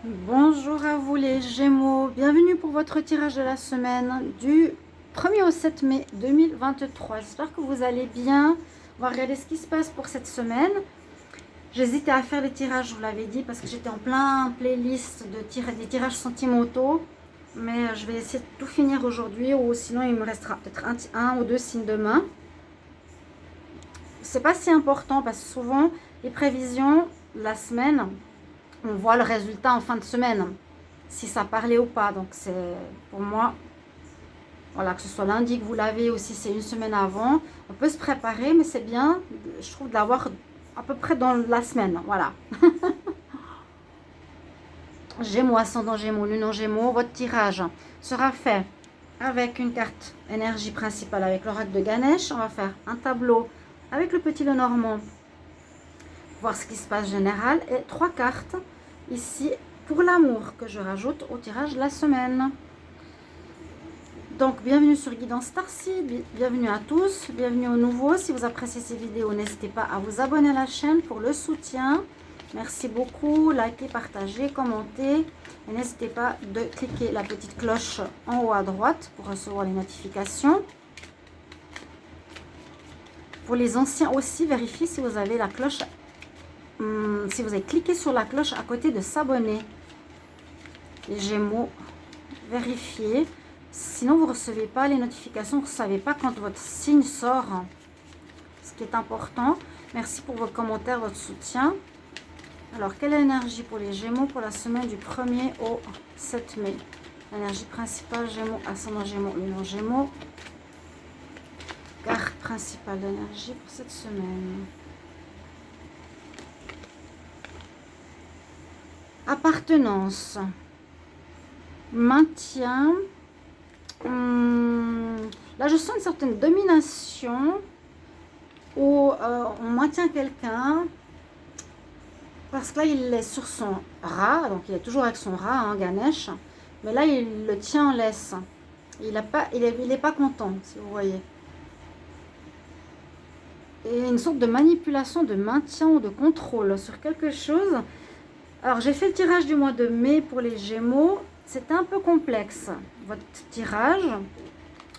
Bonjour à vous les Gémeaux, bienvenue pour votre tirage de la semaine du 1er au 7 mai 2023. J'espère que vous allez bien. On va regarder ce qui se passe pour cette semaine. J'hésitais à faire les tirages, je vous l'avais dit, parce que j'étais en plein playlist des tirages sentimentaux. Mais je vais essayer de tout finir aujourd'hui, ou sinon il me restera peut-être un ou deux signes demain. C'est pas si important parce que souvent les prévisions, la semaine, on voit le résultat en fin de semaine, si ça parlait ou pas. Donc c'est pour moi, voilà, que ce soit lundi que vous l'avez ou si c'est une semaine avant, on peut se préparer, mais c'est bien, je trouve, de l'avoir à peu près dans la semaine. Voilà. Gémeaux, ascendant Gémeaux, lune en Gémeaux, votre tirage sera fait avec une carte énergie principale avec l'oracle de Ganesh. On va faire un tableau avec le petit Lenormand, voir ce qui se passe général, et 3 cartes ici pour l'amour que je rajoute au tirage de la semaine. Donc bienvenue sur Guidance Starseed, bienvenue à tous, bienvenue aux nouveaux. Si vous appréciez ces vidéos, n'hésitez pas à vous abonner à la chaîne pour le soutien. Merci beaucoup, likez, partagez, commentez. Et n'hésitez pas de cliquer la petite cloche en haut à droite pour recevoir les notifications. Pour les anciens aussi, vérifiez si vous avez la cloche, si vous avez cliqué sur la cloche à côté de s'abonner. Les Gémeaux, vérifiez. Sinon, vous ne recevez pas les notifications, vous ne savez pas quand votre signe sort. Ce qui est important. Merci pour vos commentaires, votre soutien. Alors, quelle est l'énergie pour les Gémeaux pour la semaine du 1er au 7 mai? L'énergie principale, Gémeaux, ascendant Gémeaux, lune en Gémeaux. Carte principale d'énergie pour cette semaine. Appartenance. Maintien. Là, je sens une certaine domination où on maintient quelqu'un parce que là, il est sur son rat. Donc, il est toujours avec son rat, hein, Ganesh. Mais là, il le tient en laisse. Il n'est pas content, si vous voyez. Et une sorte de manipulation, de maintien ou de contrôle sur quelque chose. Alors, j'ai fait le tirage du mois de mai pour les Gémeaux. C'est un peu complexe, votre tirage.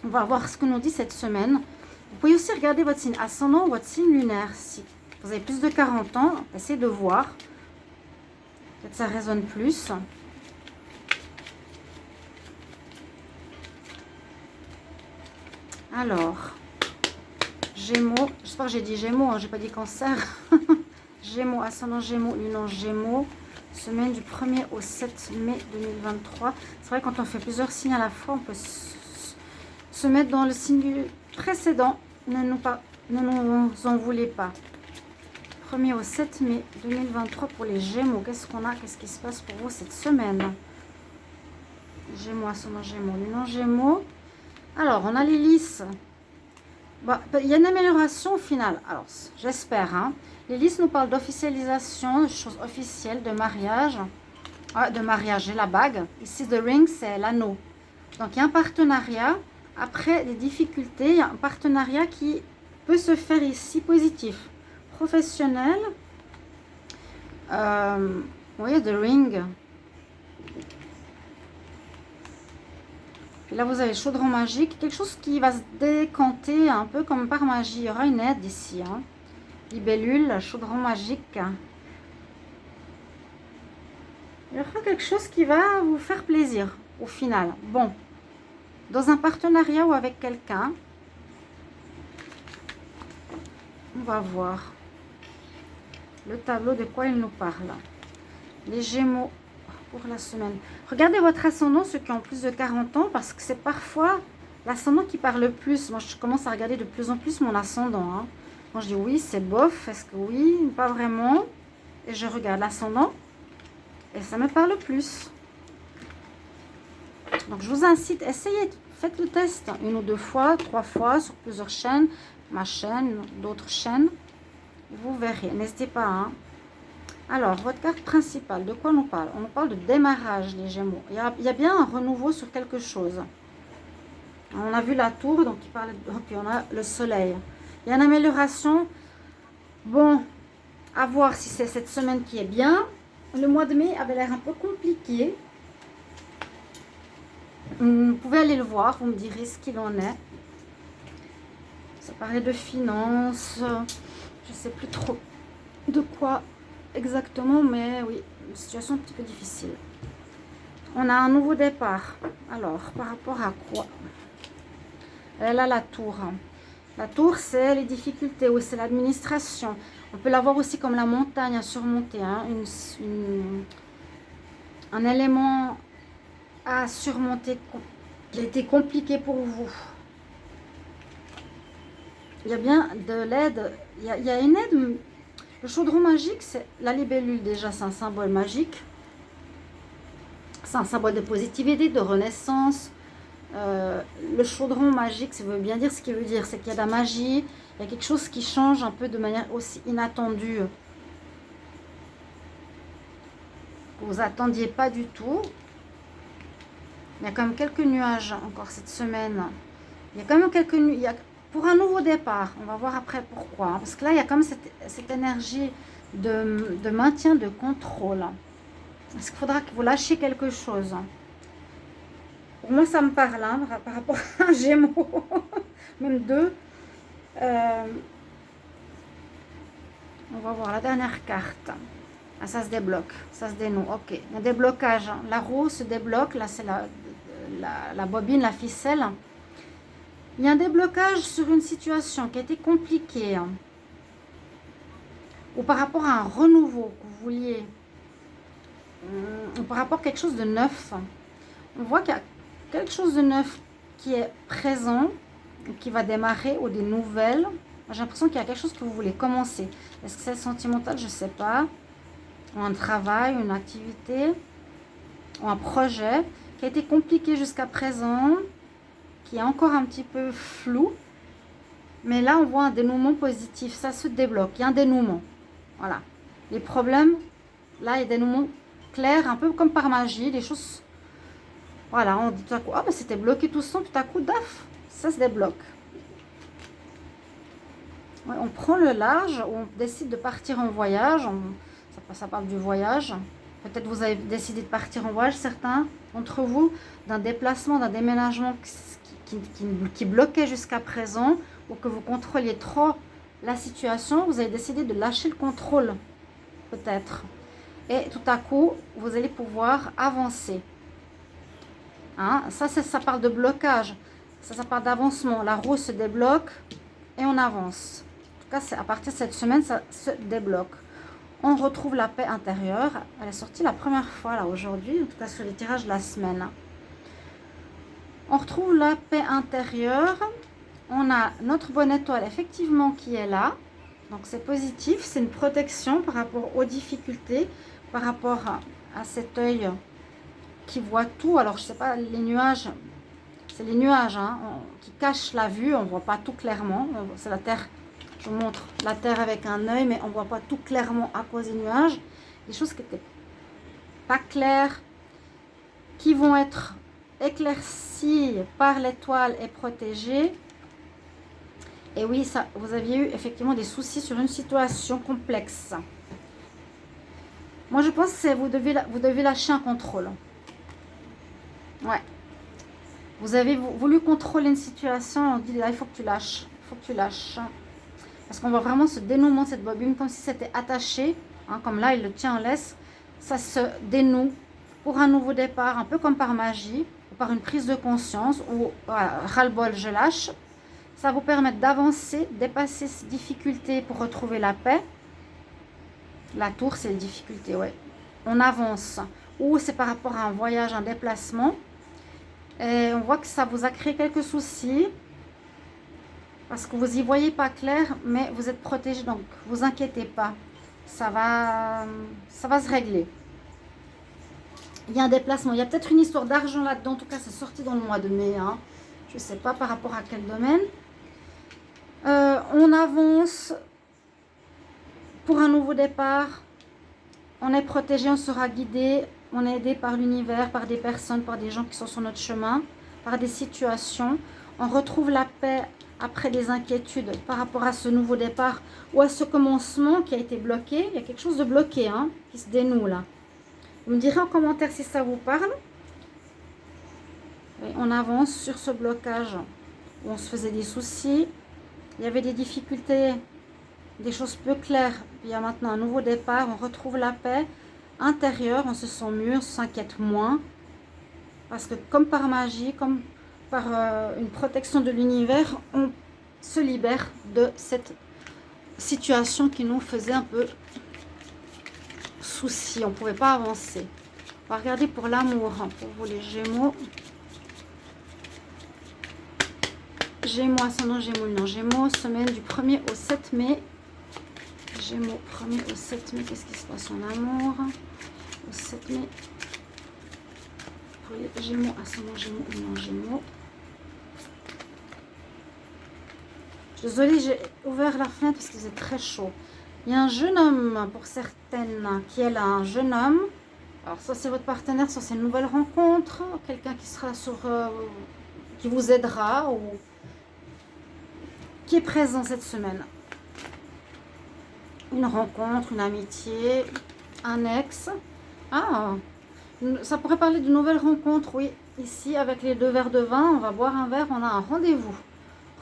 On va voir ce que nous dit cette semaine. Vous pouvez aussi regarder votre signe ascendant ou votre signe lunaire. Si vous avez plus de 40 ans, essayez de voir. Peut-être ça résonne plus. Alors, Gémeaux. J'espère que j'ai dit Gémeaux, hein, je n'ai pas dit Cancer. Gémeaux, ascendant Gémeaux, lune en Gémeaux. Semaine du 1er au 7 mai 2023. C'est vrai, quand on fait plusieurs signes à la fois, on peut se mettre dans le signe précédent. Ne nous en voulez pas. 1er au 7 mai 2023 pour les Gémeaux. Qu'est-ce qu'on a? Qu'est-ce qui se passe pour vous cette semaine? Gémeaux, ascendant Gémeaux, lune en Gémeaux. Alors, on a les lys. Bah, il y a une amélioration au final. Alors, j'espère. Hein. Les lys nous parlent d'officialisation, de choses officielles, de mariage. Ah, de mariage, j'ai la bague. Ici, the ring, c'est l'anneau. Donc, il y a un partenariat. Après des difficultés, il y a un partenariat qui peut se faire ici positif. Professionnel. Vous voyez, the ring. Et là, vous avez chaudron magique. Quelque chose qui va se décanter un peu comme par magie. Il y aura une aide ici. Hein. Libellule, chaudron magique. Il y aura quelque chose qui va vous faire plaisir au final. Bon. Dans un partenariat ou avec quelqu'un. On va voir. Le tableau de quoi il nous parle. Les Gémeaux pour la semaine. Regardez votre ascendant, ceux qui ont plus de 40 ans, parce que c'est parfois l'ascendant qui parle le plus. Moi, je commence à regarder de plus en plus mon ascendant. Hein. Moi, je dis oui, c'est bof. Est-ce que oui? Pas vraiment. Et je regarde l'ascendant et ça me parle plus. Donc, je vous incite, essayez, faites le test 1 ou 2 fois, 3 fois sur plusieurs chaînes. Ma chaîne, d'autres chaînes. Vous verrez. N'hésitez pas. Hein. Alors, votre carte principale, de quoi on nous parle? On nous parle de démarrage, les Gémeaux. Il y a bien un renouveau sur quelque chose. On a vu la tour, donc il parle, puis on a le soleil. Il y a une amélioration. Bon, à voir si c'est cette semaine qui est bien. le mois de mai avait l'air un peu compliqué. Vous pouvez aller le voir, vous me direz ce qu'il en est. Ça parlait de finances, je ne sais plus trop de quoi exactement, mais oui, une situation un petit peu difficile. On a un nouveau départ. Alors, par rapport à quoi? Elle a la tour. La tour, c'est les difficultés, ou c'est l'administration. On peut la voir aussi comme la montagne à surmonter, hein, un élément à surmonter qui a été compliqué pour vous. Il y a bien de l'aide, il y a une aide. Le chaudron magique, c'est la libellule déjà, c'est un symbole magique. C'est un symbole de positivité, de renaissance. Le chaudron magique, ça veut bien dire ce qu'il veut dire, c'est qu'il y a de la magie, il y a quelque chose qui change un peu de manière aussi inattendue. Que vous attendiez pas du tout. Il y a quand même quelques nuages encore cette semaine. Il y a quand même quelques nuages. Pour un nouveau départ, on va voir après pourquoi. Hein, parce que là, il y a comme cette énergie de maintien, de contrôle. Est-ce qu'il faudra que vous lâchiez quelque chose? Pour moi, ça me parle hein, par rapport à un Gémeaux, même deux. On va voir la dernière carte. Ah, ça se débloque, ça se dénoue. Ok, un déblocage. La roue se débloque. Là, c'est la bobine, la ficelle. Il y a un déblocage sur une situation qui a été compliquée. Hein, ou par rapport à un renouveau que vous vouliez. Ou par rapport à quelque chose de neuf. On voit qu'il y a quelque chose de neuf qui est présent, qui va démarrer, ou des nouvelles. J'ai l'impression qu'il y a quelque chose que vous voulez commencer. Est-ce que c'est sentimental? Je ne sais pas. Ou un travail, une activité, ou un projet qui a été compliqué jusqu'à présent, qui est encore un petit peu flou. Mais là, on voit un dénouement positif. Ça se débloque. Il y a un dénouement. Voilà. Les problèmes, là, il y a un dénouement clair, un peu comme par magie. Les choses... Voilà, on dit tout à coup, ah ben c'était bloqué tout ça, tout à coup, daf, ça se débloque. Ouais, on prend le large, on décide de partir en voyage, ça parle du voyage. Peut-être vous avez décidé de partir en voyage, certains d'entre vous, d'un déplacement, d'un déménagement qui bloquait jusqu'à présent, ou que vous contrôliez trop la situation, vous avez décidé de lâcher le contrôle, peut-être. Et tout à coup, vous allez pouvoir avancer. Hein, ça parle de blocage, ça parle d'avancement. La roue se débloque et on avance. En tout cas, à partir de cette semaine, ça se débloque. On retrouve la paix intérieure. Elle est sortie la première fois là aujourd'hui, en tout cas sur les tirages de la semaine. On retrouve la paix intérieure. On a notre bonne étoile effectivement qui est là. Donc c'est positif, c'est une protection par rapport aux difficultés, par rapport à cet œil qui voit tout. Alors je sais pas, les nuages, c'est les nuages hein, qui cachent la vue, on voit pas tout clairement. C'est la terre, je vous montre la terre avec un œil, mais on voit pas tout clairement à cause des nuages. Des choses qui étaient pas claires, qui vont être éclaircies par l'étoile et protégées. Et oui, ça, vous aviez eu effectivement des soucis sur une situation complexe. Moi je pense que vous devez lâcher un contrôle. Ouais. Vous avez voulu contrôler une situation, on dit là, il faut que tu lâches. Il faut que tu lâches. Parce qu'on voit vraiment ce dénouement de cette bobine, comme si c'était attaché. Hein, comme là, il le tient en laisse. Ça se dénoue pour un nouveau départ, un peu comme par magie, ou par une prise de conscience, ou voilà, ras-le-bol, je lâche. Ça va vous permettre d'avancer, dépasser ces difficultés pour retrouver la paix. La tour, c'est les difficultés, ouais. On avance. Ou c'est par rapport à un voyage, un déplacement. Et on voit que ça vous a créé quelques soucis parce que vous n'y voyez pas clair, mais vous êtes protégé, donc vous inquiétez pas, ça va se régler. Il y a un déplacement, il y a peut-être une histoire d'argent là-dedans, en tout cas c'est sorti dans le mois de mai, hein. Je ne sais pas par rapport à quel domaine. On avance pour un nouveau départ, on est protégé, on sera guidé. On est aidé par l'univers, par des personnes, par des gens qui sont sur notre chemin, par des situations. On retrouve la paix après des inquiétudes par rapport à ce nouveau départ ou à ce commencement qui a été bloqué. Il y a quelque chose de bloqué hein, qui se dénoue là. Vous me direz en commentaire si ça vous parle. Et on avance sur ce blocage où on se faisait des soucis. Il y avait des difficultés, des choses peu claires. Puis il y a maintenant un nouveau départ. On retrouve la paix intérieure. On se sent mieux, on s'inquiète moins. Parce que comme par magie, comme par une protection de l'univers, on se libère de cette situation qui nous faisait un peu souci. On ne pouvait pas avancer. On va regarder pour l'amour, hein, pour vous les Gémeaux. Gémeaux, ascendant Gémeaux, non, Gémeaux, semaine du 1er au 7 mai. Gémeaux, 1er au 7 mai, qu'est-ce qui se passe en amour? Au 7 mai. Pour les Gémeaux, ascendant Gémeaux, non, Gémeaux. Désolée, j'ai ouvert la fenêtre parce que c'est très chaud. Il y a un jeune homme, pour certaines, qui est là, un jeune homme. Alors, soit c'est votre partenaire, soit c'est une nouvelle rencontre. Quelqu'un qui sera sur... qui vous aidera ou qui est présent cette semaine. Une rencontre, une amitié, un ex. Ah, ça pourrait parler d'une nouvelle rencontre, oui. Ici, avec les 2 verres de vin, on va boire un verre, on a un rendez-vous.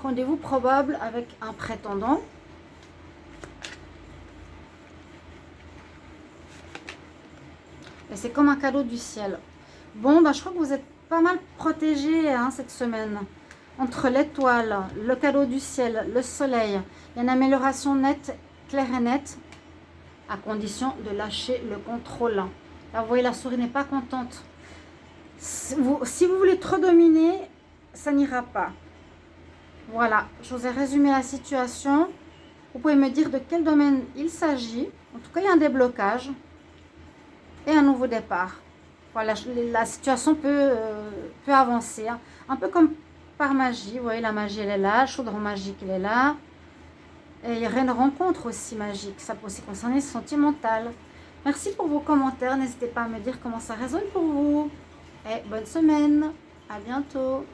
Rendez-vous probable avec un prétendant. Et c'est comme un cadeau du ciel. Bon, bah, je crois que vous êtes pas mal protégés hein, cette semaine. Entre l'étoile, le cadeau du ciel, le soleil, il y a une amélioration nette, claire et nette, à condition de lâcher le contrôle. Là, vous voyez, la souris n'est pas contente. Si vous voulez trop dominer, ça n'ira pas. Voilà, je vous ai résumé la situation. Vous pouvez me dire de quel domaine il s'agit. En tout cas, il y a un déblocage et un nouveau départ. Voilà, la situation peut avancer. Hein. Un peu comme par magie. Vous voyez, la magie, elle est là. Le chaudron magique, il est là. Et il y aurait une rencontre aussi magique. Ça peut aussi concerner le sentimental. Merci pour vos commentaires. N'hésitez pas à me dire comment ça résonne pour vous. Et bonne semaine. À bientôt.